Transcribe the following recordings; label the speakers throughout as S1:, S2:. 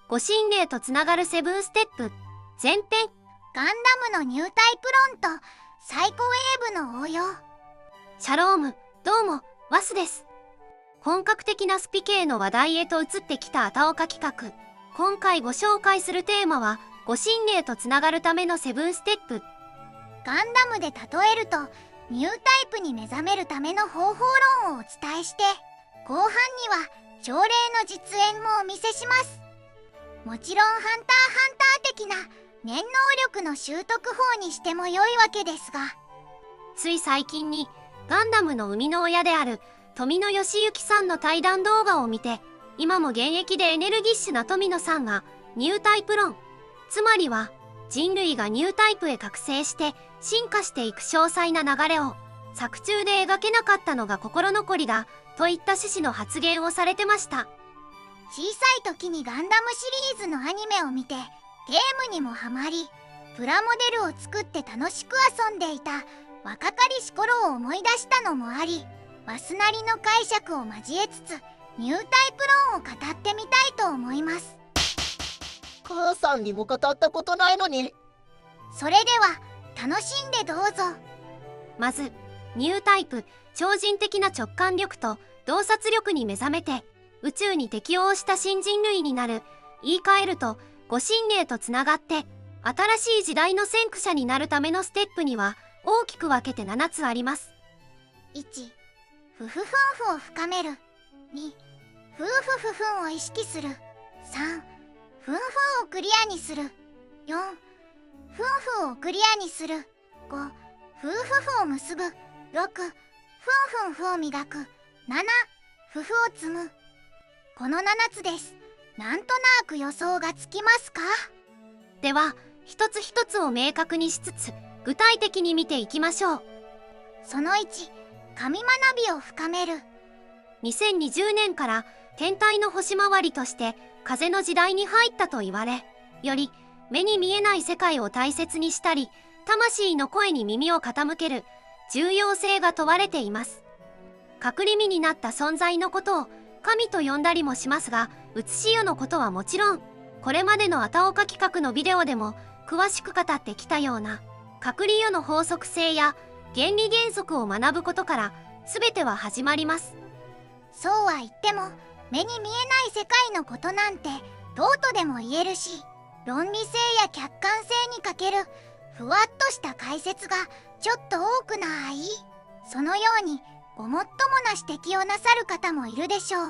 S1: 護身霊とつながるセブンステップ前編。
S2: ガンダムのニュータイプ論とサイコウェーブの応用。
S1: シャローム、どうも、ワスです。本格的なスピ系の話題へと移ってきたアタオカ企画。今回ご紹介するテーマは、護身霊とつながるためのセブンステップ。
S2: ガンダムで例えると、ニュータイプに目覚めるための方法論をお伝えして、後半には朝礼の実演もお見せします。もちろんハンターハンター的な念能力の習得法にしても良いわけですが、
S1: つい最近にガンダムの生みの親である富野義行さんの対談動画を見て、今も現役でエネルギッシュな富野さんがニュータイプ論、つまりは人類がニュータイプへ覚醒して進化していく詳細な流れを作中で描けなかったのが心残りだといった趣旨の発言をされてました。
S2: 小さい時にガンダムシリーズのアニメを見てゲームにもハマり、プラモデルを作って楽しく遊んでいた若かりし頃を思い出したのもあり、ワスなりの解釈を交えつつニュータイプ論を語ってみたいと思います。
S3: 母さんにも語ったことないのに。
S2: それでは楽しんでどうぞ。
S1: まずニュータイプ、超人的な直感力と洞察力に目覚めて宇宙に適応した新人類になる。言い換えると護身霊とつながって新しい時代の先駆者になるためのステップには大きく分けて7つあります。
S2: 1、フフフンフを深める。2、フーフフフンを意識する。3、フンフンをクリアにする。4、フンフンをクリアにする。5、フーフフを結ぶ。6、フンフンフを磨く。7、フフを積む。この7つです。なんとなく予想がつきますか？
S1: では一つ一つを明確にしつつ具体的に見ていきましょう。
S2: その1、神学びを深める。
S1: 2020年から天体の星回りとして風の時代に入ったと言われ、より目に見えない世界を大切にしたり、魂の声に耳を傾ける重要性が問われています。隠れ身になった存在のことを神と呼んだりもしますが、写し世のことはもちろん、これまでのアタオカ企画のビデオでも詳しく語ってきたような隠れ世の法則性や原理原則を学ぶことから全ては始まります。
S2: そうは言っても目に見えない世界のことなんてどうとでも言えるし、論理性や客観性に欠けるふわっとした解説がちょっと多くない？そのようにごもっともな指摘をなさる方もいるでしょう。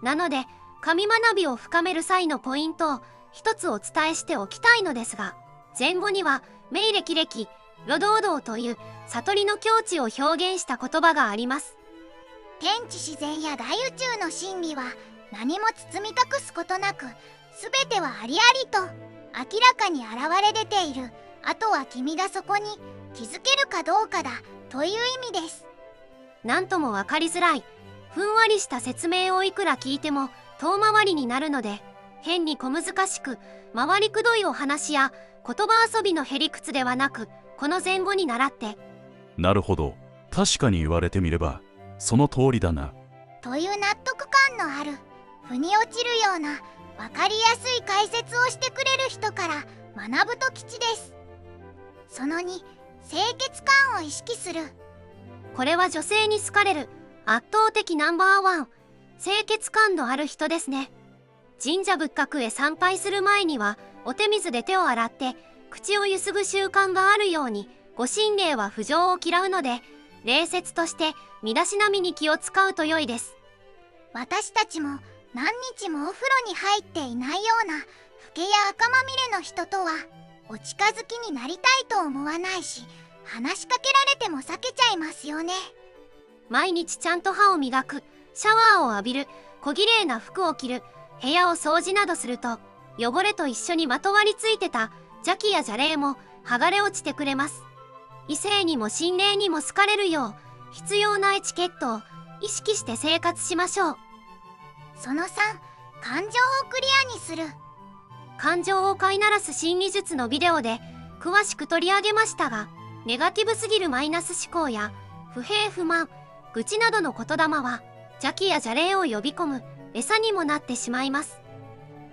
S1: なので神学びを深める際のポイントを一つお伝えしておきたいのですが、前後には明暦暦ロドードーという悟りの境地を表現した言葉があります。
S2: 天地自然や大宇宙の真理は何も包み隠すことなく、全てはありありと明らかに現れ出ている。あとは君がそこに気づけるかどうかだという意味です。
S1: なんとも分かりづらいふんわりした説明をいくら聞いても遠回りになるので、変に小難しく回りくどいお話や言葉遊びのへりくつではなく、この前後に倣って、
S4: なるほど、確かに言われてみればその通りだな
S2: という納得感のある、腑に落ちるような分かりやすい解説をしてくれる人から学ぶと吉です。その2、清潔感を意識する。
S1: これは女性に好かれる圧倒的ナンバーワン、清潔感のある人ですね。神社仏閣へ参拝する前にはお手水で手を洗って口をゆすぐ習慣があるように、護身霊は不浄を嫌うので礼節として身だしなみに気を使うと良いです。
S2: 私たちも何日もお風呂に入っていないような老けや赤まみれの人とはお近づきになりたいと思わないし、話しかけられても避けちゃいますよね。
S1: 毎日ちゃんと歯を磨く、シャワーを浴びる、小綺麗な服を着る、部屋を掃除などすると、汚れと一緒にまとわりついてた邪気や邪霊も剥がれ落ちてくれます。異性にも心霊にも好かれるよう、必要なエチケットを意識して生活しましょう。
S2: その3、感情をクリアにする。
S1: 感情を飼いならす心理術のビデオで詳しく取り上げましたが、ネガティブすぎるマイナス思考や不平不満、愚痴などの言霊は邪気や邪霊を呼び込む餌にもなってしまいます。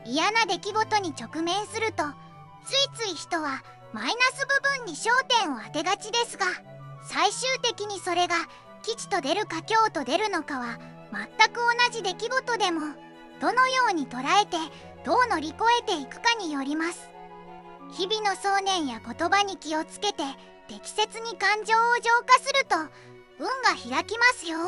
S2: 嫌な出来事に直面するとついつい人はマイナス部分に焦点を当てがちですが、最終的にそれが吉と出るか凶と出るのかは全く同じ出来事でもどのように捉えてどう乗り越えていくかによります。日々の想念や言葉に気をつけて適切に感情を浄化すると運が開きますよ。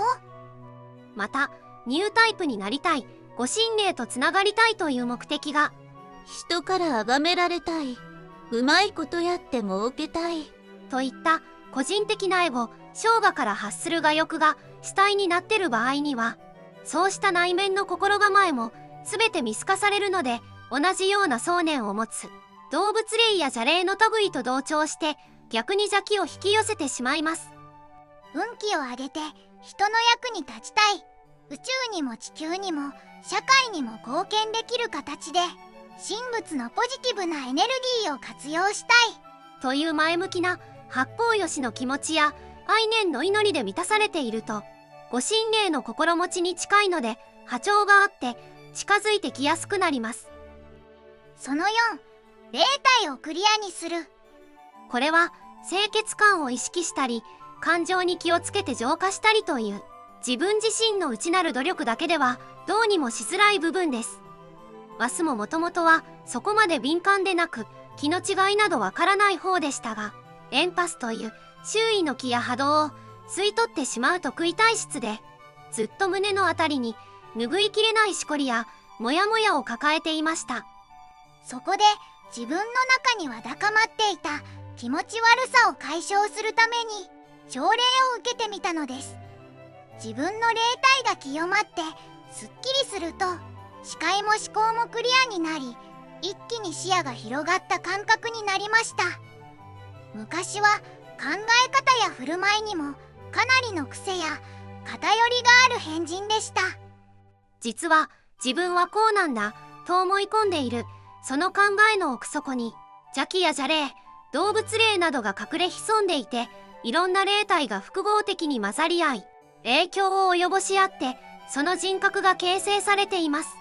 S1: またニュータイプになりたい、ご神霊とつながりたいという目的が、
S5: 人から崇められたい、うまいことやって儲けたい
S1: といった個人的なエゴ、生涯から発する我欲が主体になってる場合には、そうした内面の心構えも全て見透かされるので、同じような想念を持つ動物霊や邪霊の類と同調して逆に邪気を引き寄せてしまいます。
S2: 運気を上げて人の役に立ちたい、宇宙にも地球にも社会にも貢献できる形で神仏のポジティブなエネルギーを活用したい
S1: という前向きな八方よしの気持ちや愛念の祈りで満たされていると、ご神霊の心持ちに近いので波長があって近づいてきやすくなります。
S2: その4、霊体をクリアにする。
S1: これは清潔感を意識したり感情に気をつけて浄化したりという自分自身の内なる努力だけではどうにもしづらい部分です。ワスももともとはそこまで敏感でなく気の違いなどわからない方でしたが、エンパスという周囲の気や波動を吸い取ってしまう得意体質で、ずっと胸のあたりに拭いきれないしこりやモヤモヤを抱えていました。
S2: そこで自分の中にわだかまっていた気持ち悪さを解消するために朝礼を受けてみたのです。自分の霊体が清まってすっきりすると視界も思考もクリアになり、一気に視野が広がった感覚になりました。昔は考え方や振る舞いにもかなりの癖や偏りがある変人でした。
S1: 実は自分はこうなんだと思い込んでいるその考えの奥底に邪気や邪霊、動物霊などが隠れ潜んでいて、いろんな霊体が複合的に混ざり合い影響を及ぼし合ってその人格が形成されています。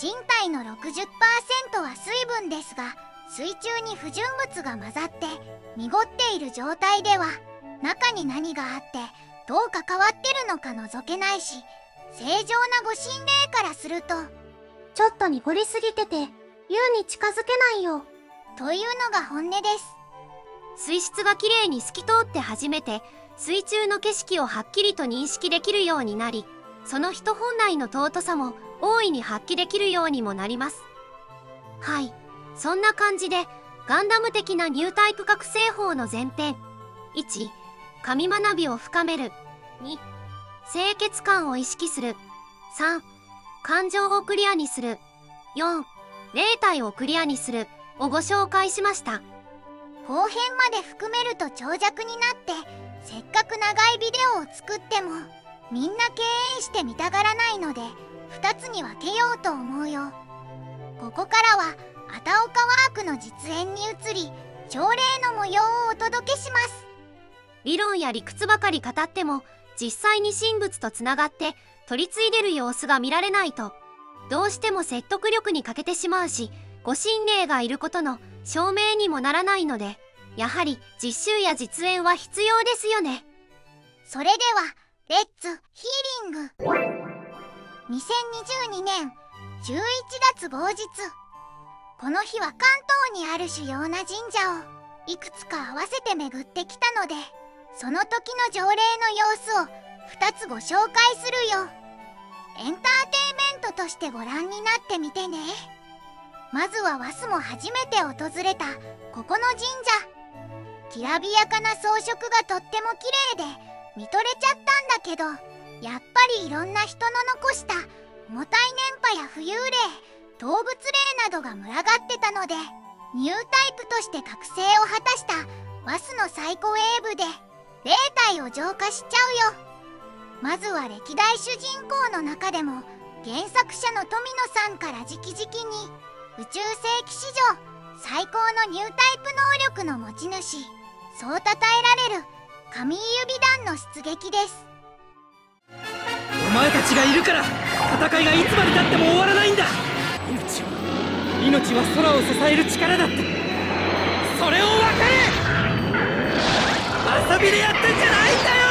S2: 身体の 60% は水分ですが、水中に不純物が混ざって濁っている状態では中に何があってどう関わってるのか覗けないし、正常なご神霊からすると
S5: ちょっと濁りすぎてて優に近づけないよ
S2: というのが本音です。
S1: 水質がきれいに透き通って初めて水中の景色をはっきりと認識できるようになり、その人本来の尊さも大いに発揮できるようにもなります。はい、そんな感じでガンダム的なニュータイプ覚醒法の前編。1、神学びを深める。2、清潔感を意識する。3、感情をクリアにする。4、霊体をクリアにするをご紹介しました。
S2: 後編まで含めると長尺になって、せっかく長いビデオを作ってもみんな敬遠して見たがらないので2つに分けようと思うよ。ここからはあたおかワークの実演に移り、朝礼の模様をお届けします。
S1: 理論や理屈ばかり語っても実際に神仏とつながって取り継いでる様子が見られないとどうしても説得力に欠けてしまうし、ご神霊がいることの証明にもならないので、やはり実習や実演は必要ですよね。
S2: それではレッツヒーリング。2022年11月某日、この日は関東にある主要な神社をいくつか合わせて巡ってきたので、その時の条例の様子を2つご紹介するよ。エンターテイメントとしてご覧になってみてね。まずはワスも初めて訪れたここの神社。きらびやかな装飾がとっても綺麗で見とれちゃったんだけど、やっぱりいろんな人の残した重たい電波や浮遊霊、動物霊などが群がってたので、ニュータイプとして覚醒を果たしたワスの最高英部で霊体を浄化しちゃうよ。まずは歴代主人公の中でも原作者の富野さんから直々に宇宙世紀史上最高のニュータイプ能力の持ち主、そう称えられる神指団の出撃です。
S6: お前たちがいるから戦いがいつまでたっても終わらないんだ。命は命は空を支える力だってそれを分かれ。遊びでやってんじゃないんだよ。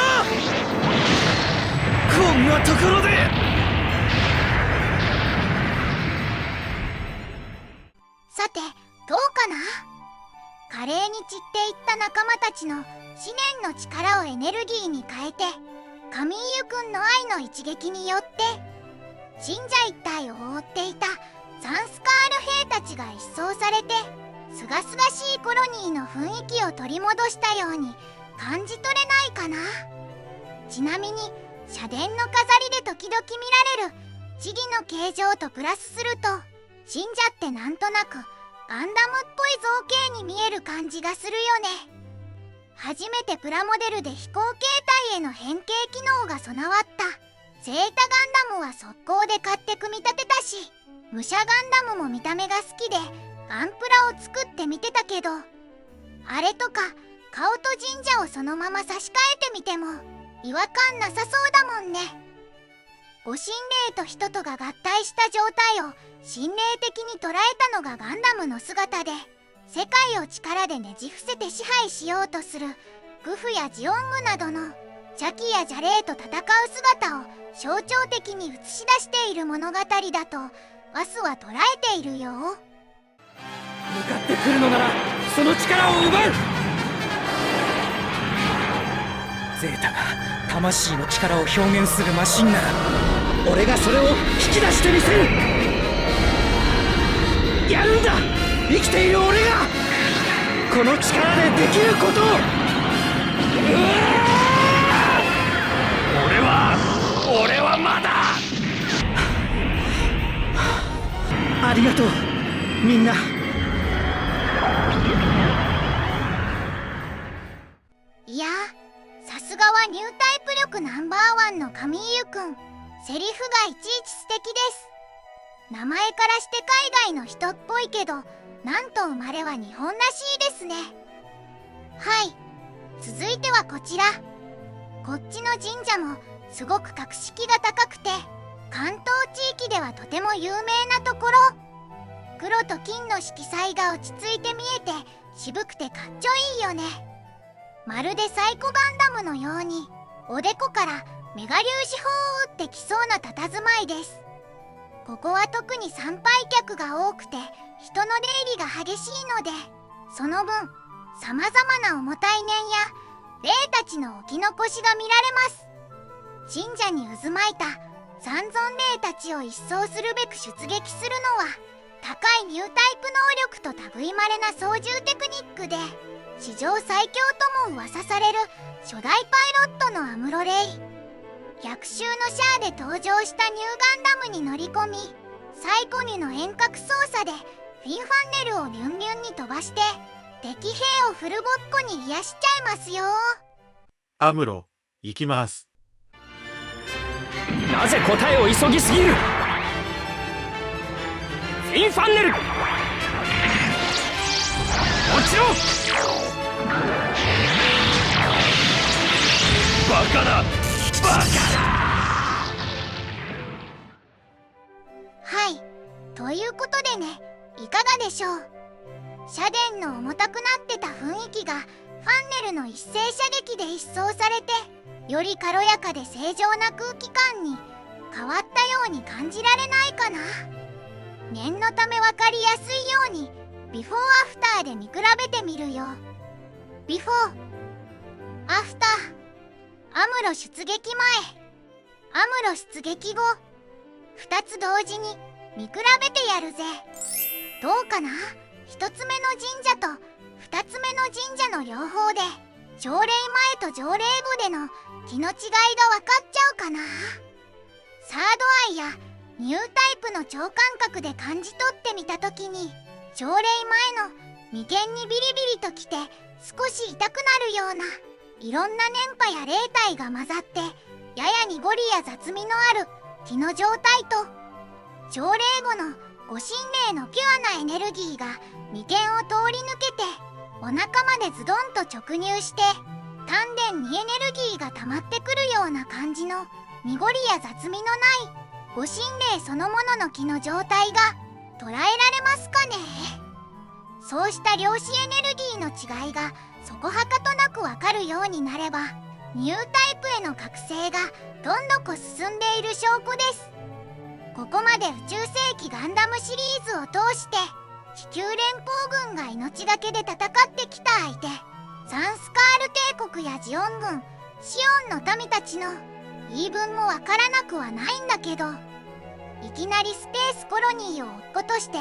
S6: こんなところで。
S2: さてどうかな。華麗に散っていった仲間たちの思念の力をエネルギーに変えて、カミーユ君の愛の一撃によって神社一帯を覆っていたサンスカール兵たちが一掃されて、すがすがしいコロニーの雰囲気を取り戻したように感じ取れないかな。ちなみに社殿の飾りで時々見られる千木の形状とプラスすると、神社ってなんとなくガンダムっぽい造形に見える感じがするよね。初めてプラモデルで飛行形態への変形機能が備わったゼータガンダムは速攻で買って組み立てたし、武者ガンダムも見た目が好きでガンプラを作ってみてたけど、あれとか顔と神社をそのまま差し替えてみても違和感なさそうだもんね。ご神霊と人とが合体した状態を神霊的に捉えたのがガンダムの姿で、世界を力でねじ伏せて支配しようとするグフやジオングなどの邪気や邪霊と戦う姿を象徴的に映し出している物語だとワスは捉えているよ。
S6: 向かってくるのならその力を奪う。ゼータが魂の力を表現するマシンなら、俺がそれを引き出してみせる。やるんだ、生きている俺がこの力でできることを。俺はまだ。ありがとうみんな。
S2: いやさすがはニュータイプ力ナンバーワンのカミーユくん、セリフがいちいち素敵です。名前からして海外の人っぽいけど、なんと生まれは日本らしいですね。はい、続いてはこちら。こっちの神社もすごく格式が高くて、関東地域ではとても有名なところ。黒と金の色彩が落ち着いて見えて渋くてかっちょいいよね。まるでサイコガンダムのようにおでこからメガ粒子砲を撃ってきそうな佇まいです。ここは特に参拝客が多くて人の出入りが激しいので、その分さまざまな重たい念や霊たちの置き残しが見られます。神社に渦巻いた三尊霊たちを一掃するべく出撃するのは、高いニュータイプ能力と類まれな操縦テクニックで史上最強とも噂される初代パイロットのアムロレイ。逆襲のシャアで登場したニューガンダムに乗り込み、サイコニュの遠隔操作でフィンファンネルをビュンビュンに飛ばして敵兵をフルボッコに癒しちゃいますよ。
S7: アムロ、行きます。
S6: なぜ答えを急ぎすぎる。フィンファンネル、もちろん。バカだバカだ。
S2: はい、ということでね、いかがでしょう。社殿の重たくなってた雰囲気がファンネルの一斉射撃で一掃されて、より軽やかで正常な空気感に変わったように感じられないかな。念のため分かりやすいようにビフォーアフターで見比べてみるよ。ビフォーアフター、アムロ出撃前、アムロ出撃後、2つ同時に見比べてやるぜ。どうかな。1つ目の神社と2つ目の神社の両方で条例前と条例後での気の違いが分かっちゃうかな。サードアイやニュータイプの超感覚で感じ取ってみたときに、条例前の眉間にビリビリときて少し痛くなるようないろんな電波や霊体が混ざってやや濁りや雑味のある気の状態と、条例後のご神霊のピュアなエネルギーが眉間を通り抜けてお腹までズドンと直入して、丹田にエネルギーが溜まってくるような感じの濁りや雑味のないご神霊そのものの気の状態が捉えられますかそうした量子エネルギーの違いがそこはかとなくわかるようになれば、ニュータイプへの覚醒がどんどこ進んでいる証拠です。ここまで宇宙世紀ガンダムシリーズを通して地球連邦軍が命がけで戦ってきた相手、サンスカール帝国やジオン軍、シオンの民たちの言い分もわからなくはないんだけど、いきなりスペースコロニーを落っことして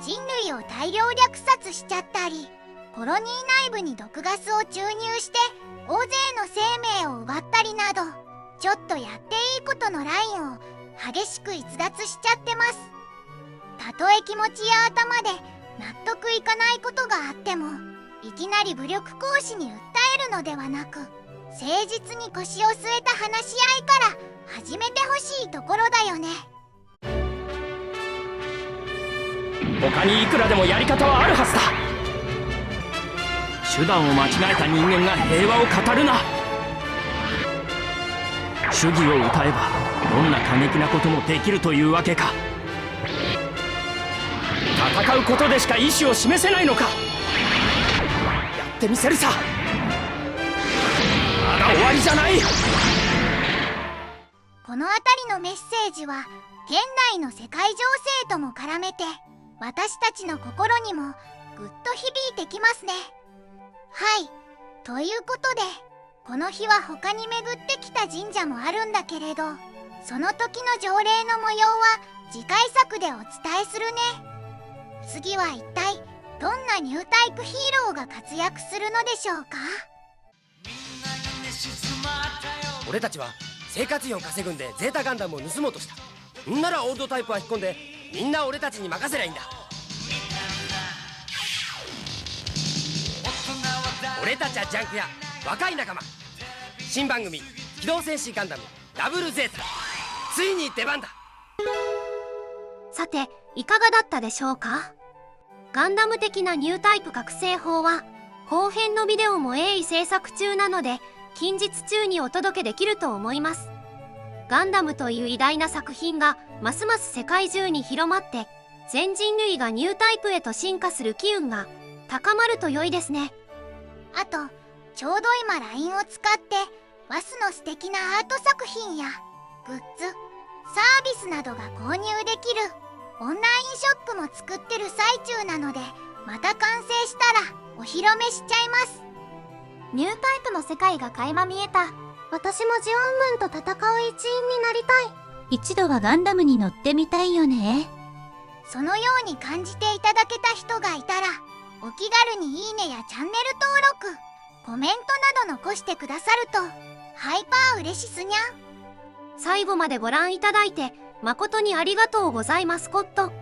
S2: 人類を大量虐殺しちゃったり、コロニー内部に毒ガスを注入して大勢の生命を奪ったりなど、ちょっとやっていいことのラインを激しく逸脱しちゃってます。たとえ気持ちや頭で納得いかないことがあっても、いきなり武力行使に訴えるのではなく、誠実に腰を据えた話し合いから始めてほしいところだよね。
S6: 他にいくらでもやり方はあるはずだ。手段を間違えた人間が平和を語るな。主義を歌えばどんな過激なこともできるというわけか。戦うことでしか意志を示せないのか。やってみせるさ。まだ終わりじゃない。
S2: この辺りのメッセージは現代の世界情勢とも絡めて私たちの心にもぐっと響いてきますね。はい、ということでこの日は他に巡ってきた神社もあるんだけれど、その時の条例の模様は次回作でお伝えするね。次は一体どんなニュータイプヒーローが活躍するのでしょうか。
S8: 俺たちは生活費を稼ぐんでゼータガンダムを盗もうとした。んならオールドタイプは引っ込んでみんな俺たちに任せりゃいいんだ。俺たちはジャンクや若い仲間。新番組「機動戦士ガンダムダブルゼータ」ついに出番だ。
S1: さて、いかがだったでしょうか。ガンダム的なニュータイプ覚醒法は後編のビデオも鋭意制作中なので近日中にお届けできると思います。ガンダムという偉大な作品がますます世界中に広まって全人類がニュータイプへと進化する機運が高まると良いですね。
S2: あとちょうど今 LINE を使ってワスの素敵なアート作品やグッズ、サービスなどが購入できるオンラインショップも作ってる最中なので、また完成したらお披露目しちゃいます。
S5: ニュータイプの世界が垣間見えた。私もジオン軍と戦う一員になりたい。一度はガンダムに乗ってみたいよね。
S2: そのように感じていただけた人がいたら、お気軽にいいねやチャンネル登録、コメントなど残してくださるとハイパー嬉しすにゃん。
S1: 最後までご覧いただいて誠にありがとうございますコット。